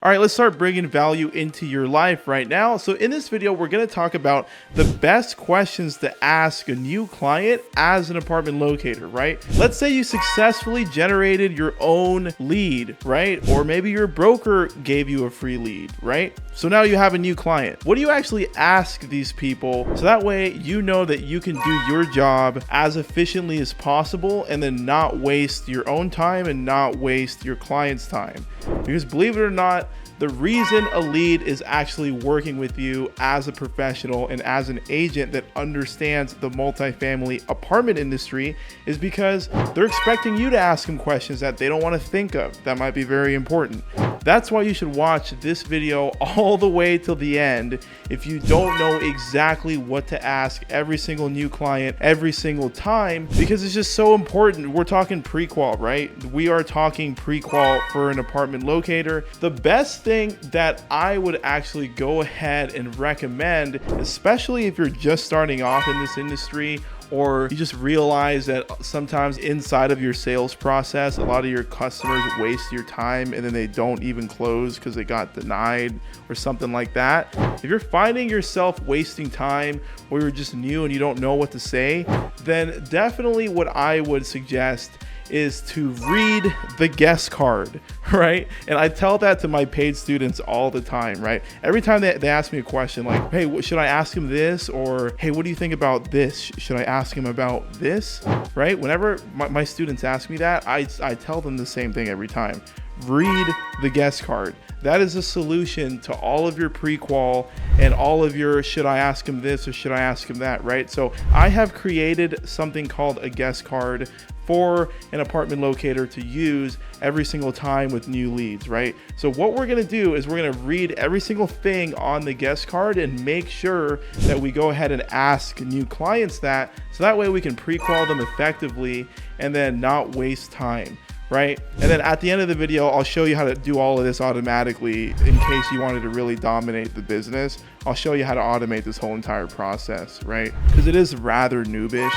All right, let's start bringing value into your life right now. So in this video, we're going to talk about the best questions to ask a new client as an apartment locator, right? Let's say you successfully generated your own lead, right? Or maybe your broker gave you a free lead, right? So now you have a new client. What do you actually ask these people? So that way you know that you can do your job as efficiently as possible and then not waste your own time and not waste your client's time. Because believe it or not, the reason a lead is actually working with you as a professional and as an agent that understands the multifamily apartment industry is because they're expecting you to ask them questions that they don't want to think of that might be very important. That's why you should watch this video all the way till the end if you don't know exactly what to ask every single new client every single time, because it's just so important. We're talking pre-qual, right? We are talking pre-qual for an apartment locator. The best thing that I would actually go ahead and recommend, especially if you're just starting off in this industry, or you just realize that sometimes inside of your sales process, a lot of your customers waste your time and then they don't even close because they got denied or something like that. If you're finding yourself wasting time or you're just new and you don't know what to say, then definitely what I would suggest is to read the guest card, right? And I tell that to my paid students all the time, right? Every time they ask me a question like, hey, should I ask him this? Or, hey, what do you think about this? Should I ask him about this? Right? Whenever my students ask me that, I tell them the same thing every time. Read the guest card. That is a solution to all of your pre-qual and all of your should I ask him this or should I ask him that, right? So I have created something called a guest card for an apartment locator to use every single time with new leads, right? So what we're gonna do is we're gonna read every single thing on the guest card and make sure that we go ahead and ask new clients that, so that way we can pre-qual them effectively and then not waste time, right? And then at the end of the video, I'll show you how to do all of this automatically in case you wanted to really dominate the business. I'll show you how to automate this whole entire process, right? Because it is rather noobish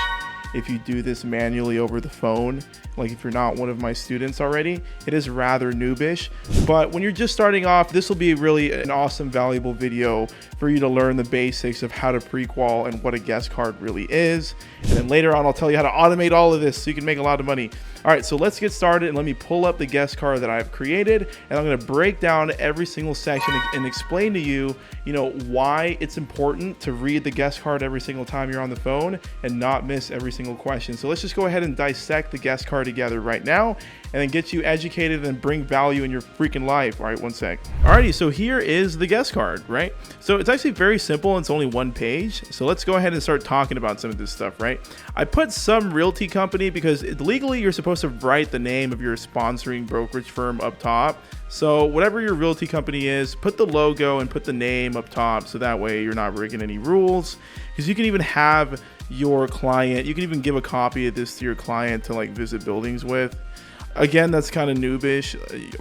if you do this manually over the phone. Like if you're not one of my students already, it is rather noobish. But when you're just starting off, this will be really an awesome, valuable video for you to learn the basics of how to pre-qual and what a guest card really is. And then later on, I'll tell you how to automate all of this so you can make a lot of money. All right, so let's get started and let me pull up the guest card that I've created, and I'm gonna break down every single section and explain to you, why it's important to read the guest card every single time you're on the phone and not miss every single question. So let's just go ahead and dissect the guest card together right now and then get you educated and bring value in your freaking life. All right, one sec. Alrighty, so here is the guest card, right? So it's actually very simple. It's only one page. So let's go ahead and start talking about some of this stuff, right? I put some realty company because legally you're supposed to write the name of your sponsoring brokerage firm up top. So whatever your realty company is, put the logo and put the name up top so that way you're not breaking any rules. Because you can even have your client, you can even give a copy of this to your client to like visit buildings with. Again, that's kind of noobish.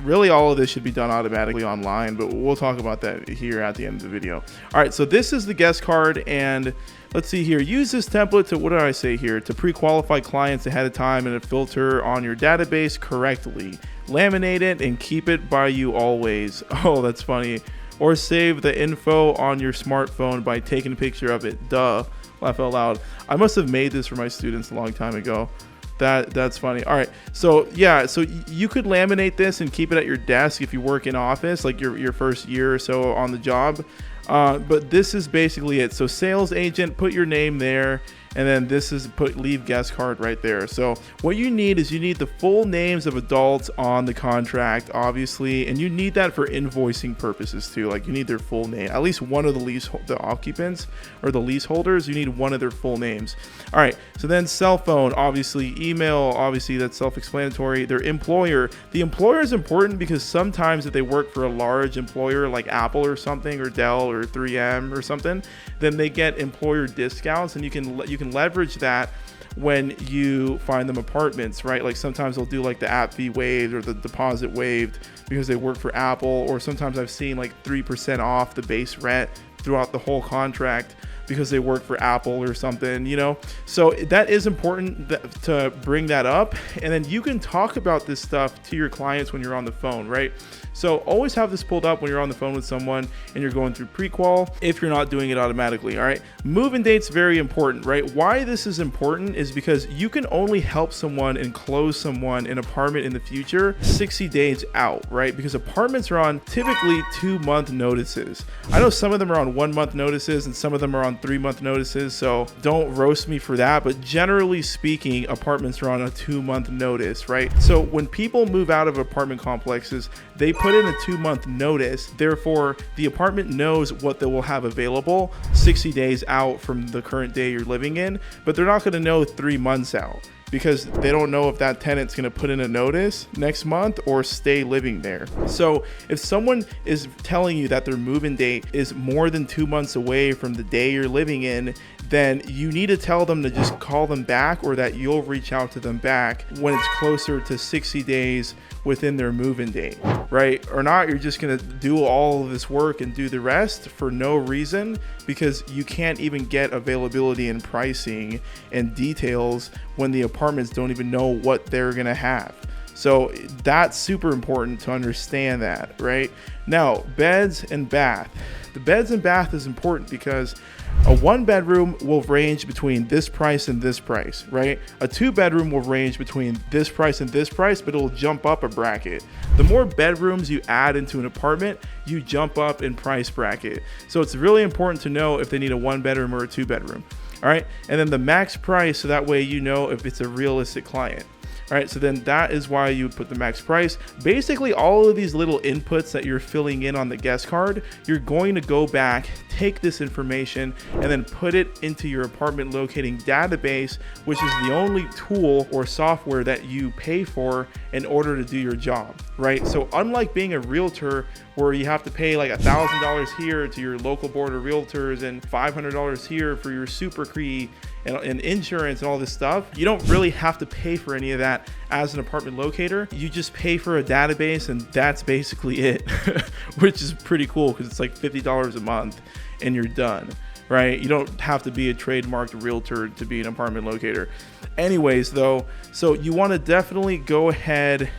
Really, all of this should be done automatically online, but we'll talk about that here at the end of the video. All right, so this is the guest card, and let's see here. Use this template to, what did I say here? To pre-qualify clients ahead of time and a filter on your database correctly. Laminate it and keep it by you always. Oh, that's funny. Or save the info on your smartphone by taking a picture of it. Duh, laugh out loud. I must have made this for my students a long time ago. That's funny. All right, so yeah, so you could laminate this and keep it at your desk if you work in office, like your first year or so on the job. But this is basically it. So sales agent, put your name there, and then this is leave guest card right there. So what you need is you need the full names of adults on the contract, obviously, and you need that for invoicing purposes too. Like you need their full name, at least one of the occupants or the leaseholders. You need one of their full names. All right. So then cell phone, obviously, email, obviously that's self-explanatory. Their employer. The employer is important because sometimes if they work for a large employer like Apple or something, or Dell or 3M or something, then they get employer discounts, and you can leverage that when you find them apartments, right? Like sometimes they'll do like the app fee waived or the deposit waived because they work for Apple, or sometimes I've seen like 3% off the base rent throughout the whole contract. because they work for Apple or something, you know? So that is important to bring that up. And then you can talk about this stuff to your clients when you're on the phone, right? So always have this pulled up when you're on the phone with someone and you're going through pre-qual, if you're not doing it automatically. All right. Move-in date's very important, right? Why this is important is because you can only help someone and close someone an apartment in the future 60 days out, right? Because apartments are on typically 2-month notices. I know some of them are on 1-month notices and some of them are on 3-month notices. So don't roast me for that. But generally speaking, apartments are on a 2-month notice, right? So when people move out of apartment complexes, they put in a 2-month notice. Therefore, the apartment knows what they will have available 60 days out from the current day you're living in, but they're not going to know 3 months out because they don't know if that tenant's going to put in a notice next month or stay living there. So if someone is telling you that their move-in date is more than 2 months away from the day you're living in, then you need to tell them to just call them back, or that you'll reach out to them back when it's closer to 60 days within their move-in date, right? Or not, you're just gonna do all of this work and do the rest for no reason, because you can't even get availability and pricing and details when the apartments don't even know what they're gonna have. So that's super important to understand that, right? Now, beds and bath. The beds and bath is important because a 1-bedroom will range between this price and this price, right? A 2-bedroom will range between this price and this price, but it'll jump up a bracket. The more bedrooms you add into an apartment, you jump up in price bracket. So it's really important to know if they need a 1-bedroom or a 2-bedroom. All right. And then the max price, so that way you know if it's a realistic client. All right, so then that is why you would put the max price. Basically, all of these little inputs that you're filling in on the guest card, you're going to go back, take this information, and then put it into your apartment locating database, which is the only tool or software that you pay for in order to do your job, right? So unlike being a realtor, where you have to pay like $1,000 here to your local board of realtors and $500 here for your super CRE and insurance and all this stuff, you don't really have to pay for any of that as an apartment locator. You just pay for a database and that's basically it, which is pretty cool because it's like $50 a month and you're done, right? You don't have to be a trademarked realtor to be an apartment locator. Anyways, though, so you want to definitely go ahead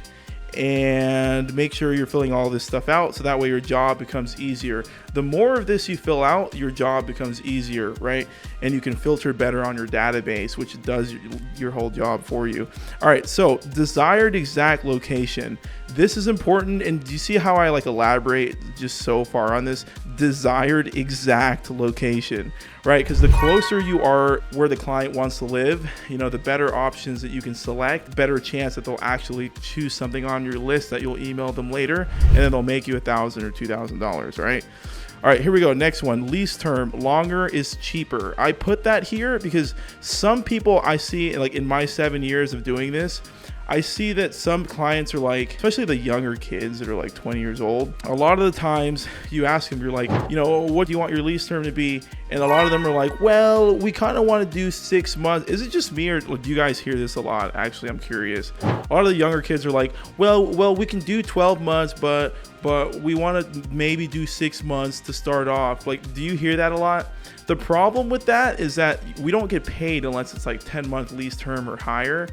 and make sure you're filling all this stuff out, so that way your job becomes easier. The more of this you fill out, your job becomes easier, right? And you can filter better on your database, which does your whole job for you. All right, so desired exact location. This is important, and do you see how I like elaborate just so far on this? Desired exact location, right? Because the closer you are where the client wants to live, you know, the better options that you can select, better chance that they'll actually choose something on your list that you'll email them later, and then they'll make you $1,000 or $2,000, right? All right, here we go. Next one, lease term. Longer is cheaper. I put that here because some people I see, like in my 7 years of doing this, I see that some clients are like, especially the younger kids that are like 20 years old, a lot of the times you ask them, you're like, you know, what do you want your lease term to be? And a lot of them are like, well, we kind of want to do 6 months. Is it just me, or do you guys hear this a lot? Actually, I'm curious. A lot of the younger kids are like, well, we can do 12 months, but we want to maybe do 6 months to start off. Like, do you hear that a lot? The problem with that is that we don't get paid unless it's like 10-month lease term or higher.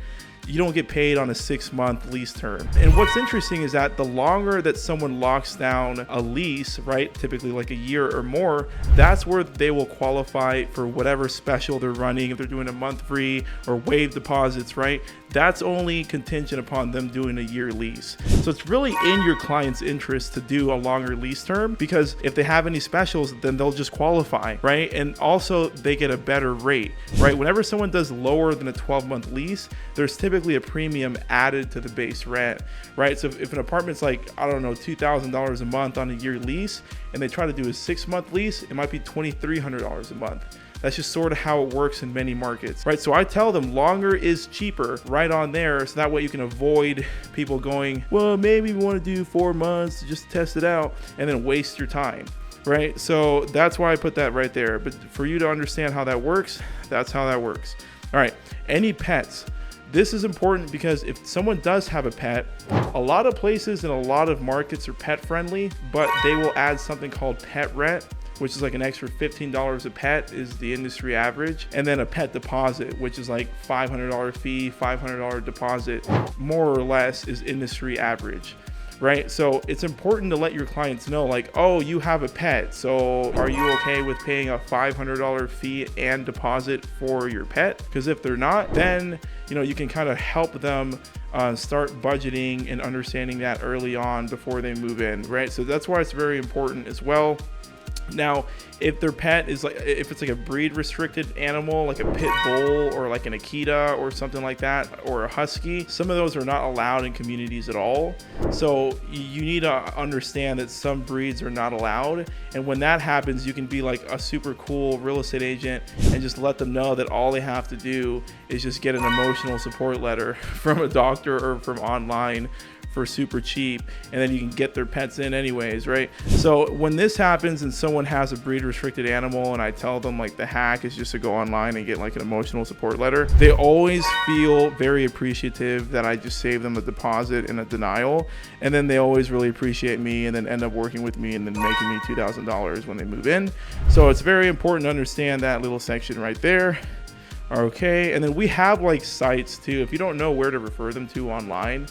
You don't get paid on a 6-month lease term. And what's interesting is that the longer that someone locks down a lease, right, typically like a year or more, that's where they will qualify for whatever special they're running. If they're doing a month free or waive deposits, right, that's only contingent upon them doing a year lease. So it's really in your client's interest to do a longer lease term, because if they have any specials, then they'll just qualify, right? And also they get a better rate, right? Whenever someone does lower than a 12-month lease, there's typically a premium added to the base rent, right? So if an apartment's like, I don't know, $2,000 a month on a year lease, and they try to do a 6-month lease, it might be $2,300 a month. That's just sort of how it works in many markets, right? So I tell them longer is cheaper right on there. So that way you can avoid people going, well, maybe we want to do 4 months to just test it out, and then waste your time, right? So that's why I put that right there. But for you to understand how that works, that's how that works. All right, any pets. This is important because if someone does have a pet, a lot of places and a lot of markets are pet friendly, but they will add something called pet rent, which is like an extra $15 a pet is the industry average. And then a pet deposit, which is like $500 fee, $500 deposit, more or less is industry average, right? So it's important to let your clients know like, oh, you have a pet. So are you okay with paying a $500 fee and deposit for your pet? Because if they're not, then you can kind of help them start budgeting and understanding that early on before they move in, right? So that's why it's very important as well. Now, if their pet is if it's like a breed restricted animal, like a pit bull or like an Akita or something like that, or a husky, some of those are not allowed in communities at all. So you need to understand that some breeds are not allowed. And when that happens, you can be like a super cool real estate agent and just let them know that all they have to do is just get an emotional support letter from a doctor or from online for super cheap, and then you can get their pets in anyways, right? So when this happens and someone has a breed restricted animal and I tell them like the hack is just to go online and get like an emotional support letter, they always feel very appreciative that I just saved them a deposit and a denial, and then they always really appreciate me and then end up working with me and then making me $2,000 when they move in. So it's very important to understand that little section right there. Okay, and then we have like sites too. If you don't know where to refer them to online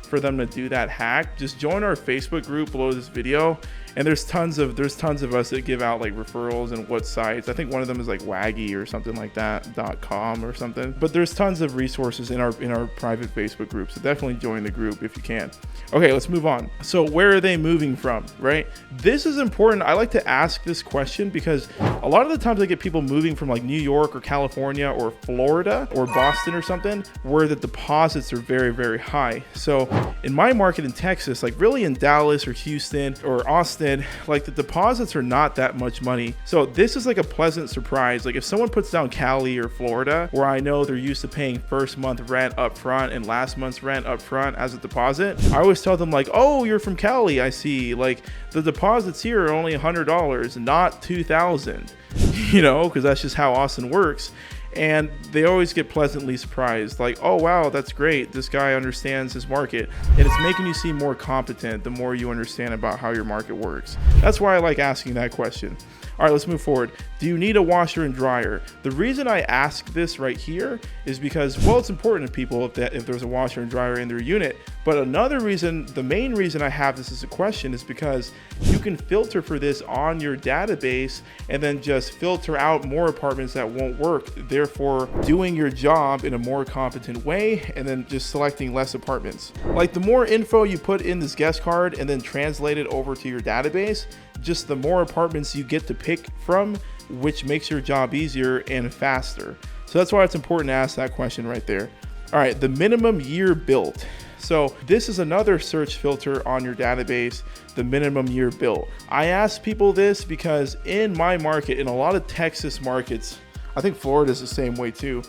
for them to do that hack, just join our Facebook group below this video, and there's tons of us that give out like referrals and what sites. I think one of them is like Waggy or something like that .com or something, but there's tons of resources in our private Facebook group, so definitely join the group if you can. Okay, let's move on. So where are they moving from, right? This is important. I like to ask this question because a lot of the times I get people moving from like New York or California or Florida or Boston or something where the deposits are very, very high. So in my market in Texas, like really in Dallas or Houston or Austin, like the deposits are not that much money. So this is like a pleasant surprise. Like if someone puts down Cali or Florida, where I know they're used to paying first month rent up front and last month's rent up front as a deposit, I always tell them like, oh, you're from Cali, I see. Like the deposits here are only $100, not $2,000, because that's just how Austin works. And they always get pleasantly surprised, like, oh wow, that's great, this guy understands his market. And it's making you seem more competent the more you understand about how your market works. That's why I like asking that question. All right, let's move forward. Do you need a washer and dryer? The reason I ask this right here is because, well, it's important to people if there's a washer and dryer in their unit. But another reason, the main reason I have this as a question is because you can filter for this on your database and then just filter out more apartments that won't work, therefore doing your job in a more competent way and then just selecting less apartments. Like the more info you put in this guest card and then translate it over to your database, just the more apartments you get to pick from, which makes your job easier and faster. So that's why it's important to ask that question right there. All right, the minimum year built. So this is another search filter on your database, the minimum year built. I ask people this because in my market, in a lot of Texas markets, I think Florida is the same way too,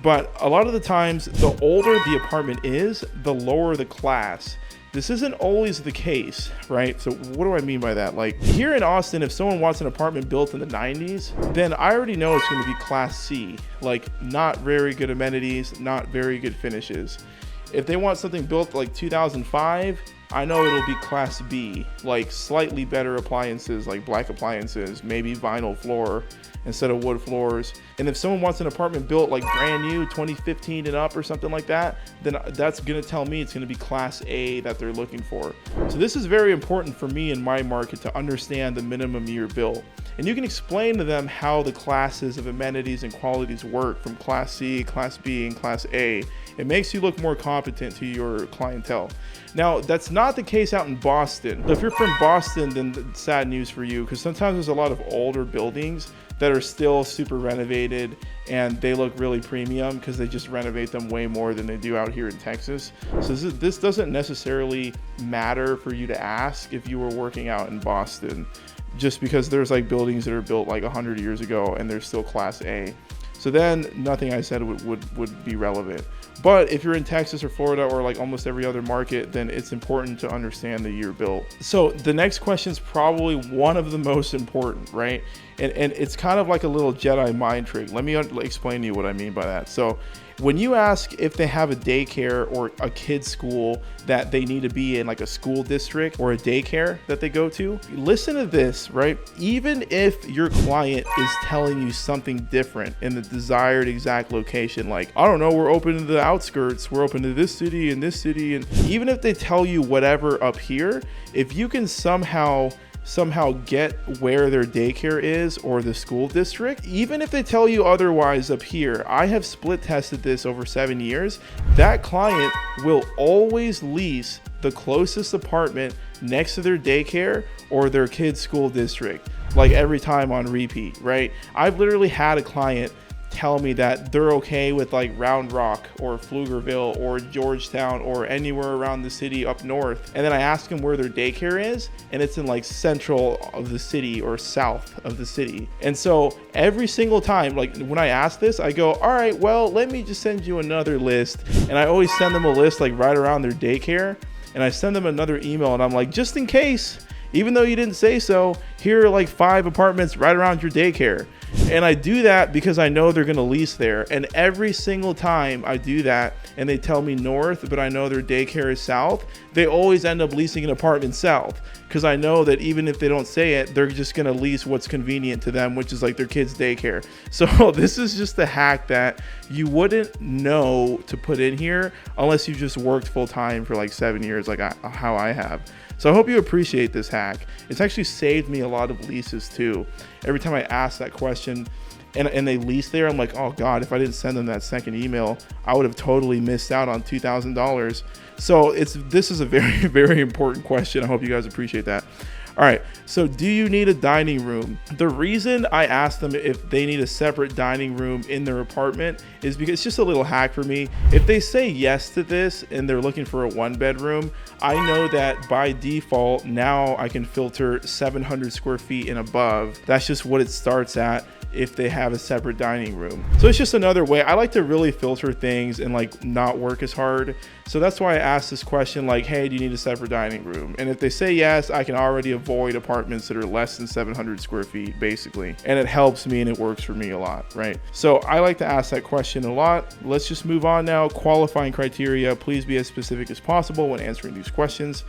but a lot of the times the older the apartment is, the lower the class. This isn't always the case, right? So what do I mean by that? Like here in Austin, if someone wants an apartment built in the 90s, then I already know it's going to be class C, like not very good amenities, not very good finishes. If they want something built like 2005, I know it'll be class B, like slightly better appliances, like black appliances, maybe vinyl floor instead of wood floors. And if someone wants an apartment built like brand new, 2015 and up or something like that, then that's gonna tell me it's gonna be class A that they're looking for. So this is very important for me in my market to understand the minimum year built. And you can explain to them how the classes of amenities and qualities work from class C, class B, and class A. It makes you look more competent to your clientele. Now, that's not the case out in Boston. If you're from Boston, then sad news for you, because sometimes there's a lot of older buildings that are still super renovated and they look really premium because they just renovate them way more than they do out here in Texas. So this doesn't necessarily matter for you to ask if you were working out in Boston, just because there's like buildings that are built like 100 years ago and they're still class A. So then nothing I said would be relevant. But if you're in Texas or Florida or like almost every other market, then it's important to understand the year built. So the next question is probably one of the most important, right? And it's kind of like a little Jedi mind trick. Let me explain to you what I mean by that. So When you ask if they have a daycare or a kid's school that they need to be in, like a school district or a daycare that they go to, listen to this, right? Even if your client is telling you something different in the desired exact location, like, I don't know, we're open to the outskirts, we're open to this city and this city, and even if they tell you whatever up here, if you can somehow get where their daycare is or the school district, even if they tell you otherwise up here, I have split tested this over 7 years, that client will always lease the closest apartment next to their daycare or their kid's school district, like every time on repeat, right? I've literally had a client tell me that they're okay with like Round Rock or Pflugerville or Georgetown or anywhere around the city up north. And then I ask them where their daycare is, and it's in like central of the city or south of the city. And so every single time, like when I ask this, I go, all right, well, let me just send you another list. And I always send them a list like right around their daycare. And I send them another email and I'm like, just in case, even though you didn't say so, here are like 5 apartments right around your daycare. And I do that because I know they're going to lease there. And every single time I do that and they tell me north, but I know their daycare is south, they always end up leasing an apartment south. Because I know that even if they don't say it, they're just going to lease what's convenient to them, which is like their kid's daycare. So this is just a hack that you wouldn't know to put in here unless you just worked full time for like 7 years, like how I have. So I hope you appreciate this hack. It's actually saved me a lot of leases too. Every time I ask that question and they lease there, I'm like, oh God, if I didn't send them that second email, I would have totally missed out on $2,000. So this is a very, very important question. I hope you guys appreciate that. All right, so do you need a dining room? The reason I asked them if they need a separate dining room in their apartment is because it's just a little hack for me. If they say yes to this and they're looking for a 1-bedroom, I know that by default, now I can filter 700 square feet and above. That's just what it starts at if they have a separate dining room. So it's just another way. I like to really filter things and like not work as hard. So that's why I asked this question, like, hey, do you need a separate dining room? And if they say yes, I can already avoid apartments that are less than 700 square feet, basically. And it helps me and it works for me a lot, right? So I like to ask that question a lot. Let's just move on now. Qualifying criteria. Please be as specific as possible when answering these questions.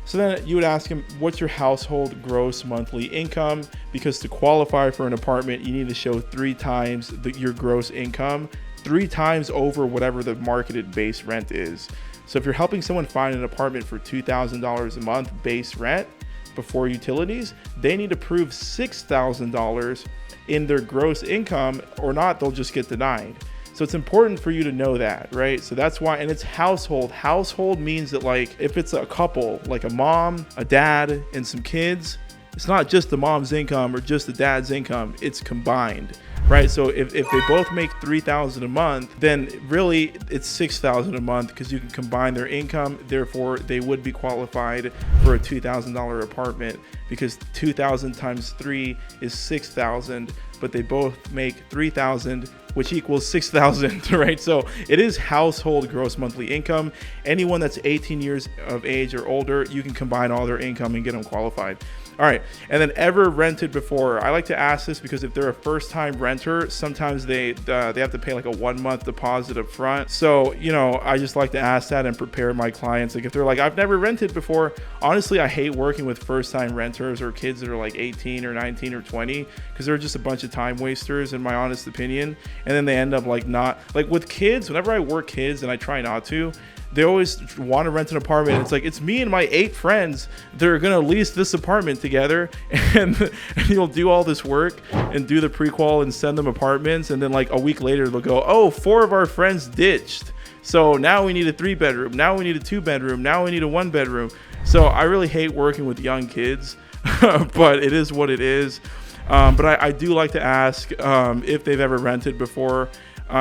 So then you would ask him, what's your household gross monthly income? Because to qualify for an apartment, you need to show 3 times your gross income, 3 times over whatever the marketed base rent is. So if you're helping someone find an apartment for $2,000 a month base rent before utilities, they need to prove $6,000 in their gross income, or not, they'll just get denied. So it's important for you to know that, right? So that's why, and it's household. Household means that like if it's a couple, like a mom, a dad, and some kids, it's not just the mom's income or just the dad's income, it's combined, right? So if they both make $3,000 a month, then really it's $6,000 a month because you can combine their income. Therefore, they would be qualified for a $2,000 apartment because 2,000 times 3 is 6,000, but they both make 3,000, which equals 6,000, right? So it is household gross monthly income. Anyone that's 18 years of age or older, you can combine all their income and get them qualified. All right, and then ever rented before. I like to ask this because if they're a first-time renter, sometimes they have to pay like a 1-month deposit up front. So, you know, I just like to ask that and prepare my clients. Like if they're like, I've never rented before, honestly, I hate working with first-time renters or kids that are like 18 or 19 or 20 because they're just a bunch of time wasters in my honest opinion. And then they end up like not, like with kids, whenever I work kids and I try not to, they always want to rent an apartment. It's like, it's me and my 8 friends that are going to lease this apartment together. And you'll do all this work and do the pre-qual and send them apartments. And then like a week later, they'll go, oh, 4 of our friends ditched. So now we need a 3-bedroom. Now we need a 2-bedroom. Now we need a 1-bedroom. So I really hate working with young kids, but it is what it is. But I do like to ask if they've ever rented before.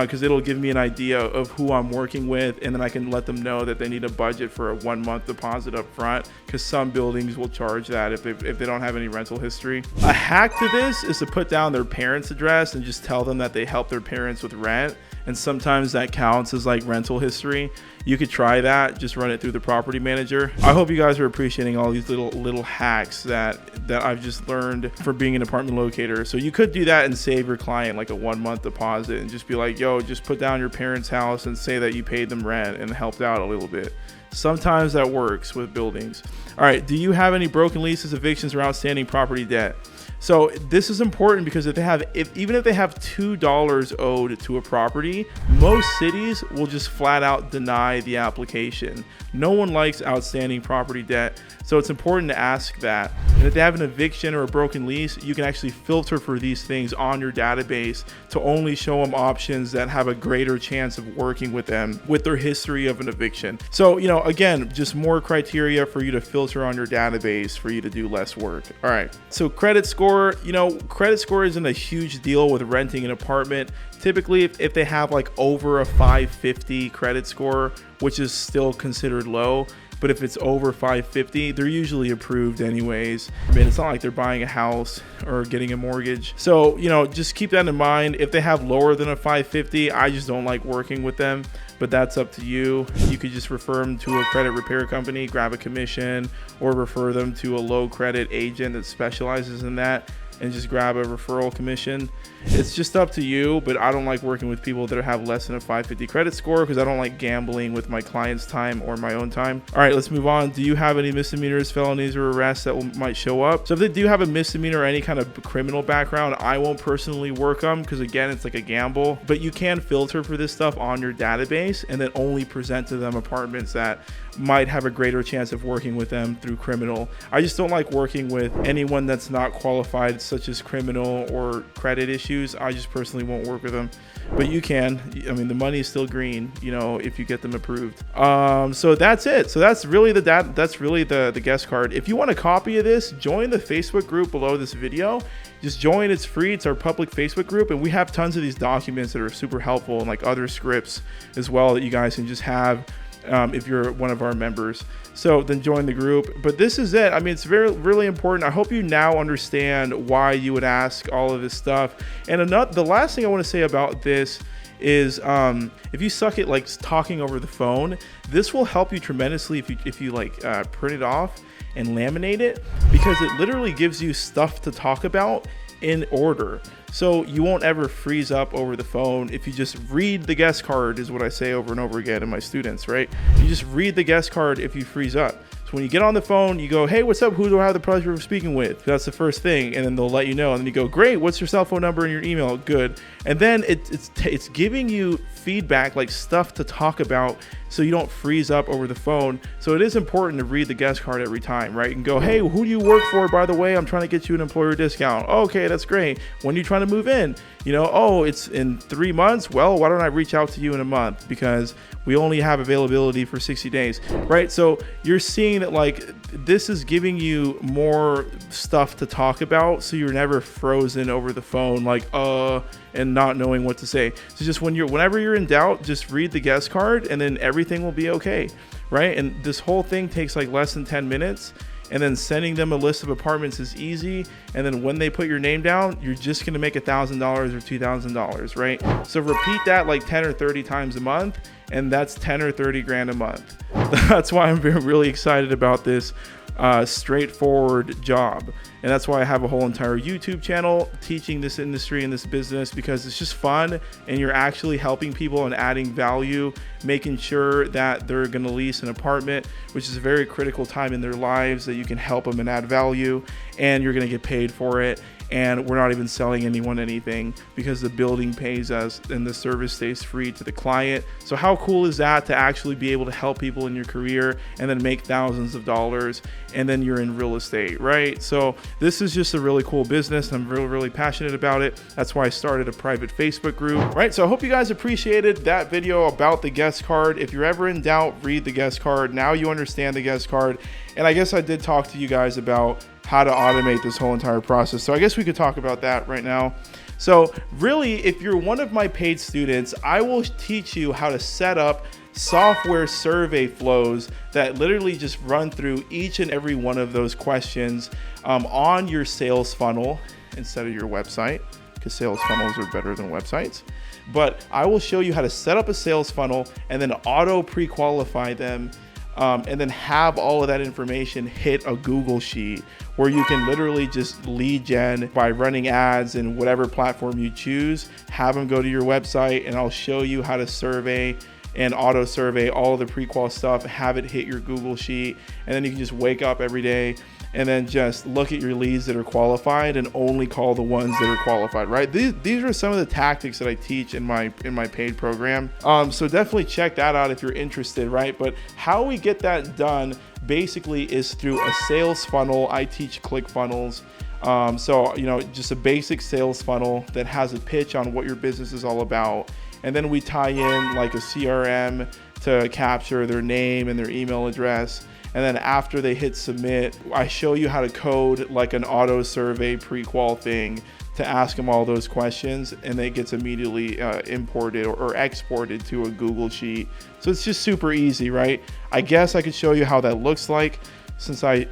Because it'll give me an idea of who I'm working with, and then I can let them know that they need a budget for a 1-month deposit up front, because some buildings will charge that if they don't have any rental history. A hack to this is to put down their parents' address and just tell them that they help their parents with rent, and sometimes that counts as like rental history. You could try that, just run it through the property manager. I hope you guys are appreciating all these little hacks that I've just learned from being an apartment locator. So you could do that and save your client like a 1-month deposit and just be like, yo, just put down your parents' house and say that you paid them rent and helped out a little bit. Sometimes that works with buildings. All right, do you have any broken leases, evictions, or outstanding property debt? So this is important because even if they have $2 owed to a property, most cities will just flat out deny the application. No one likes outstanding property debt, so it's important to ask that. And if they have an eviction or a broken lease, you can actually filter for these things on your database to only show them options that have a greater chance of working with them with their history of an eviction. So, again, just more criteria for you to filter on your database for you to do less work. All right, so credit score. Credit score isn't a huge deal with renting an apartment. Typically, if they have like over a 550 credit score, which is still considered low, but if it's over 550, they're usually approved anyways. I mean, it's not like they're buying a house or getting a mortgage. So, just keep that in mind. If they have lower than a 550, I just don't like working with them, but that's up to you. You could just refer them to a credit repair company, grab a commission, or refer them to a low credit agent that specializes in that and just grab a referral commission. It's just up to you, but I don't like working with people that have less than a 550 credit score because I don't like gambling with my client's time or my own time. All right, let's move on. Do you have any misdemeanors, felonies, or arrests that might show up? So if they do have a misdemeanor or any kind of criminal background, I won't personally work them because, again, it's like a gamble. But you can filter for this stuff on your database and then only present to them apartments that might have a greater chance of working with them through criminal. I just don't like working with anyone that's not qualified, such as criminal or credit issues. I just personally won't work with them, but you can. I mean, the money is still green, if you get them approved. So that's it. So that's really the guest card. If you want a copy of this, join the Facebook group below this video. Just join. It's free. It's our public Facebook group, and we have tons of these documents that are super helpful and like other scripts as well that you guys can just have if you're one of our members. So then join the group. But this is it. I mean, it's really important. I hope you now understand why you would ask all of this stuff. And the last thing I want to say about this is if you suck at like talking over the phone, this will help you tremendously if you print it off and laminate it, because it literally gives you stuff to talk about in order. So you won't ever freeze up over the phone if you just read the guest card, is what I say over and over again to my students, right? You just read the guest card if you freeze up. So when you get on the phone, you go, hey, what's up? Who do I have the pleasure of speaking with? That's the first thing. And then they'll let you know. And then you go, great, what's your cell phone number and your email? Good. And then it's giving you feedback, like stuff to talk about, so you don't freeze up over the phone. So it is important to read the guest card every time, right? You can go, hey, who do you work for, by the way? I'm trying to get you an employer discount. Okay, that's great. When are you trying to move in? Oh, it's in 3 months. Well, why don't I reach out to you in a month? Because we only have availability for 60 days, right? So you're seeing that like this is giving you more stuff to talk about, so you're never frozen over the phone like and not knowing what to say. So just whenever you're in doubt, just read the guest card and then everything will be okay, right? And this whole thing takes like less than 10 minutes. And then sending them a list of apartments is easy. And then when they put your name down, you're just going to make $1,000 or $2,000, right? So repeat that like 10 or 30 times a month, and that's 10 or 30 grand a month. That's why I'm really excited about this straightforward job. And that's why I have a whole entire YouTube channel teaching this industry and this business, because it's just fun and you're actually helping people and adding value, making sure that they're going to lease an apartment, which is a very critical time in their lives that you can help them and add value, and you're going to get paid for it. And we're not even selling anyone anything because the building pays us and the service stays free to the client. So how cool is that, to actually be able to help people in your career and then make thousands of dollars, and then you're in real estate, right? So this is just a really cool business. I'm really passionate about it. That's why I started a private Facebook group, right? So I hope you guys appreciated that video about the guest card. If you're ever in doubt, read the guest card. Now you understand the guest card. And I guess I did talk to you guys about how to automate this whole entire process. So I guess we could talk about that right now. So really, if you're one of my paid students, I will teach you how to set up software survey flows that literally just run through each and every one of those questions on your sales funnel instead of your website. because sales funnels are better than websites. But I will show you how to set up a sales funnel and then auto pre-qualify them, and then have all of that information hit a Google sheet where you can literally just lead gen by running ads in whatever platform you choose, have them go to your website, and I'll show you how to survey and auto survey all of the pre-qual stuff, have it hit your Google sheet, and then you can just wake up every day and then just look at your leads that are qualified and only call the ones that are qualified, right? These are some of the tactics that I teach in my paid program. So definitely check that out if you're interested, right? But how we get that done basically is through a sales funnel. I teach ClickFunnels. So, just a basic sales funnel that has a pitch on what your business is all about. And then we tie in like a CRM to capture their name and their email address. And then after they hit submit, I show you how to code like an auto survey pre-qual thing to ask them all those questions, and it gets immediately imported or exported to a Google sheet. So it's just super easy, right? I guess I could show you how that looks like, since I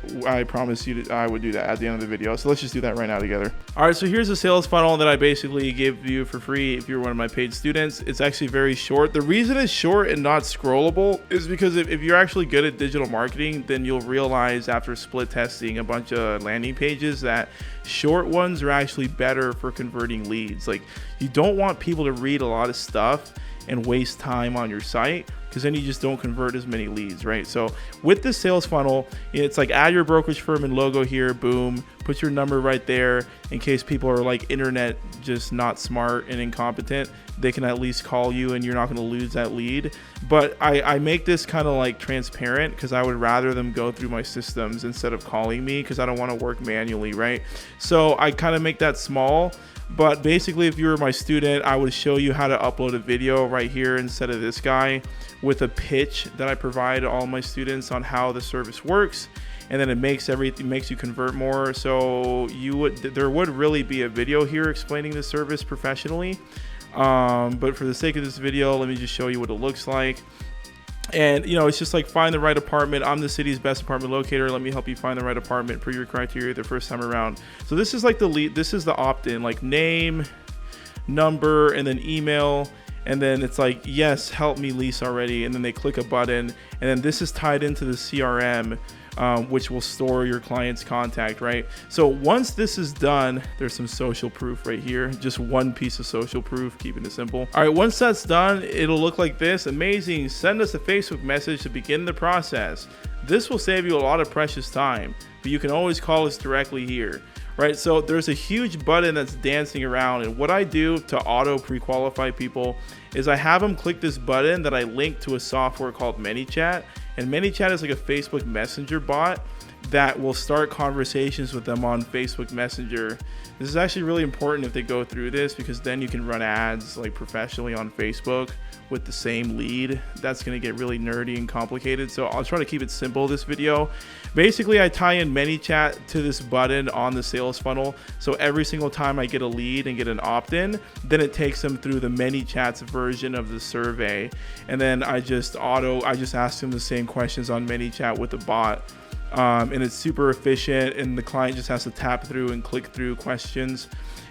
promised you I would do that at the end of the video. So let's just do that right now together. All right, so here's a sales funnel that I basically give you for free if you're one of my paid students. It's actually very short. The reason it's short and not scrollable is because if you're actually good at digital marketing, then you'll realize after split testing a bunch of landing pages that short ones are actually better for converting leads. Like, you don't want people to read a lot of stuff and waste time on your site, because then you just don't convert as many leads, right? So with this sales funnel, it's like add your brokerage firm and logo here, boom, put your number right there in case people are like internet just not smart and incompetent. They can at least call you and you're not gonna lose that lead. But I make this kind of like transparent because I would rather them go through my systems instead of calling me, because I don't wanna work manually, right? So I kind of make that small. But basically, if you were my student, I would show you how to upload a video right here instead of this guy, with a pitch that I provide all my students on how the service works, and then it makes you convert more. So there would really be a video here explaining the service professionally, but for the sake of this video, let me just show you what it looks like. And it's just like find the right apartment. I'm the city's best apartment locator. Let me help you find the right apartment per your criteria the first time around. So this is like the lead. This is the opt-in, like name, number, and then email. And then it's like, yes, help me lease already. And then they click a button. And then this is tied into the CRM, which will store your client's contact, right? So once this is done, there's some social proof right here. Just one piece of social proof, keeping it simple. All right, once that's done, it'll look like this. Amazing. Send us a Facebook message to begin the process. This will save you a lot of precious time, but you can always call us directly here. Right, so there's a huge button that's dancing around, and what I do to auto pre-qualify people is I have them click this button that I link to a software called ManyChat, and ManyChat is like a Facebook Messenger bot that will start conversations with them on Facebook Messenger. This is actually really important if they go through this, because then you can run ads like professionally on Facebook with the same lead. That's going to get really nerdy and complicated, so I'll try to keep it simple this video. Basically, I tie in ManyChat to this button on the sales funnel, so every single time I get a lead and get an opt-in, then it takes them through the ManyChat's version of the survey, and then I just ask them the same questions on ManyChat with the bot. And it's super efficient, and the client just has to tap through and click through questions,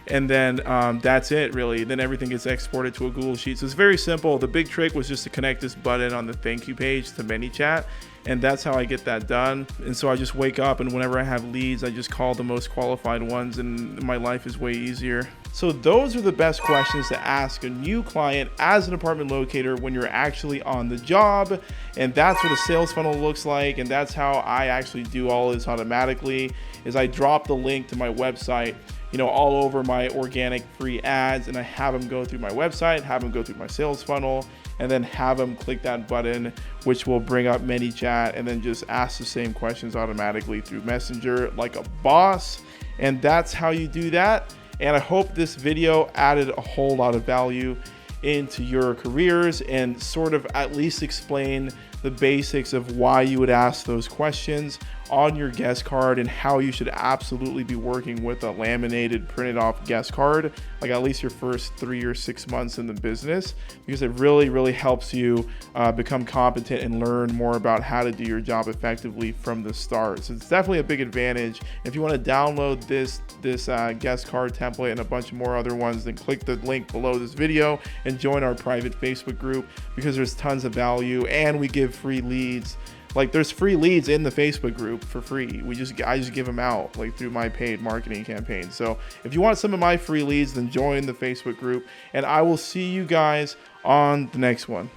and then that's it really. Then everything gets exported to a Google Sheet. So it's very simple. The big trick was just to connect this button on the thank you page to ManyChat, and that's how I get that done. And so I just wake up, and whenever I have leads, I just call the most qualified ones, and my life is way easier. So those are the best questions to ask a new client as an apartment locator when you're actually on the job. And that's what a sales funnel looks like. And that's how I actually do all this automatically, is I drop the link to my website, all over my organic free ads, and I have them go through my website, have them go through my sales funnel, and then have them click that button, which will bring up ManyChat, and then just ask the same questions automatically through Messenger like a boss. And that's how you do that. And I hope this video added a whole lot of value into your careers and sort of at least explain the basics of why you would ask those questions on your guest card and how you should absolutely be working with a laminated, printed off guest card, like at least your first 3 or 6 months in the business, because it really helps you become competent and learn more about how to do your job effectively from the start. So it's definitely a big advantage. If you want to download this guest card template and a bunch more other ones, then click the link below this video and join our private Facebook group, because there's tons of value and we give free leads. Like, there's free leads in the Facebook group for free. I just give them out like through my paid marketing campaign. So if you want some of my free leads, then join the Facebook group, and I will see you guys on the next one.